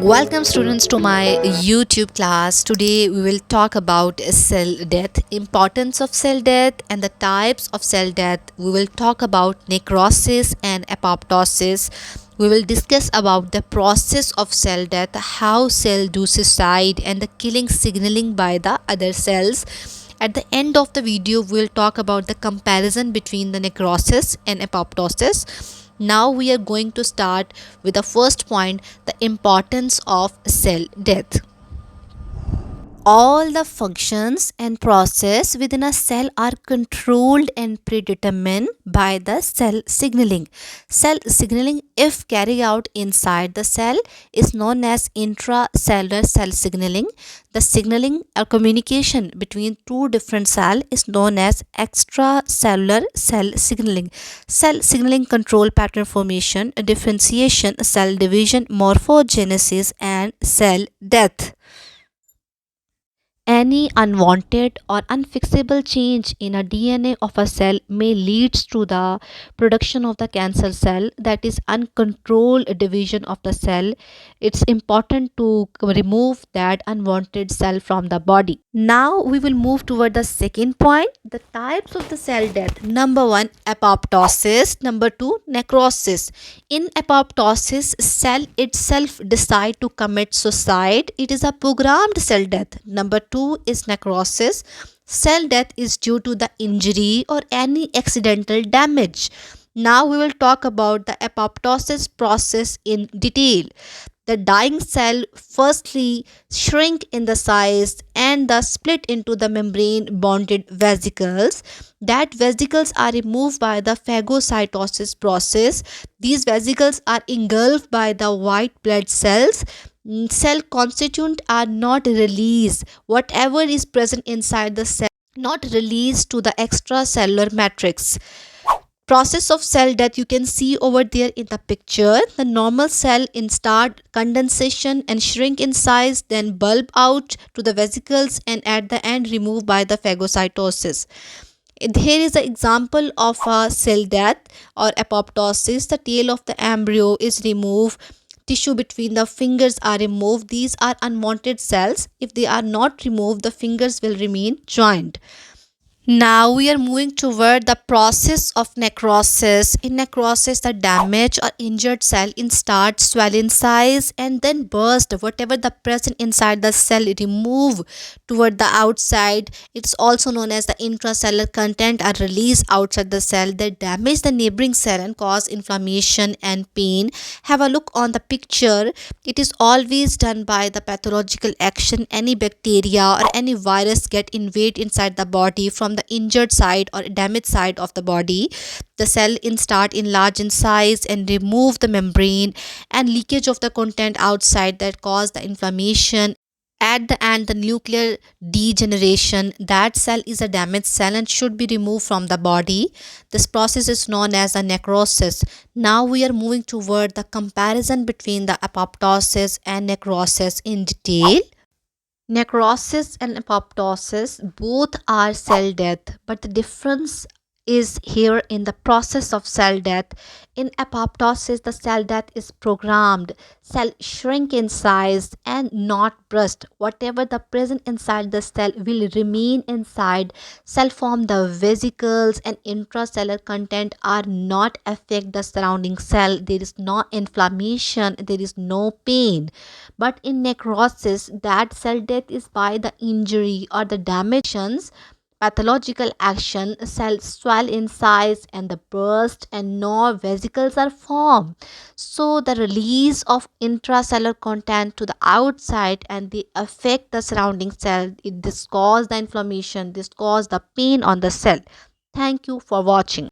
Welcome students to my YouTube class. Today we will talk about cell death, importance of cell death and the types of cell death. We will talk about necrosis and apoptosis. We will discuss about the process of cell death, how cell do suicide and the killing signaling by the other cells. At the end of the video, we will talk about the comparison between the necrosis and apoptosis. Now we are going to start with the first point, the importance of cell death. All the functions and process within a cell are controlled and predetermined by the cell signaling. Cell signaling, if carried out inside the cell, is known as intracellular cell signaling. The signaling or communication between two different cells is known as extracellular cell signaling. Cell signaling control pattern formation, differentiation, cell division, morphogenesis, and cell death. Any unwanted or unfixable change in a DNA of a cell may lead to the production of the cancer cell, that is uncontrolled division of the cell. It's important to remove that unwanted cell from the body. Now we will move toward the second point, the types of the cell death. Number 1, apoptosis. Number 2, necrosis. In apoptosis, cell itself decide to commit suicide. It is a programmed cell death. Number 2 is necrosis. Cell death is due to the injury or any accidental damage. Now we will talk about the apoptosis process in detail. The dying cell firstly shrink in the size and thus split into the membrane bonded vesicles. That vesicles are removed by the phagocytosis process. These vesicles are engulfed by the white blood cells. Cell constituent are not released. Whatever is present inside the cell not released to the extracellular matrix. Process of cell death you can see over there in the picture. The normal cell in start condensation and shrink in size, then bulb out to the vesicles and at the end removed by the phagocytosis. Here is an example of a cell death or apoptosis. The tail of the embryo is removed, tissue between the fingers are removed. These are unwanted cells. If they are not removed, the fingers will remain joined. Now we are moving toward the process of necrosis. In necrosis, the damaged or injured cell in start swell in size and then burst. Whatever the present inside the cell remove toward the outside. It's also known as the intracellular content are released outside the cell. They damage the neighboring cell and cause inflammation and pain. Have a look on the picture. It is always done by the pathological action. Any bacteria or any virus get invade inside the body from the injured side or damaged side of the body. The cell in start enlarge in size and remove the membrane and leakage of the content outside that cause the inflammation. At the end, the nuclear degeneration. That cell is a damaged cell and should be removed from the body. This process is known as a necrosis. Now we are moving toward the comparison between the apoptosis and necrosis in detail. Necrosis and apoptosis both are cell death, but the difference is here in the process of cell death. In apoptosis, the cell death is programmed. Cell shrink in size and not burst. Whatever the present inside the cell will remain inside. Cell form the vesicles and intracellular content are not affect the surrounding cell. There is no inflammation. There is no pain. But in necrosis, that cell death is by the injury or the damages pathological action. Cells swell in size and the burst and no vesicles are formed, so the release of intracellular content to the outside and they affect the surrounding cell. This cause the inflammation, this cause the pain on the cell. Thank you for watching.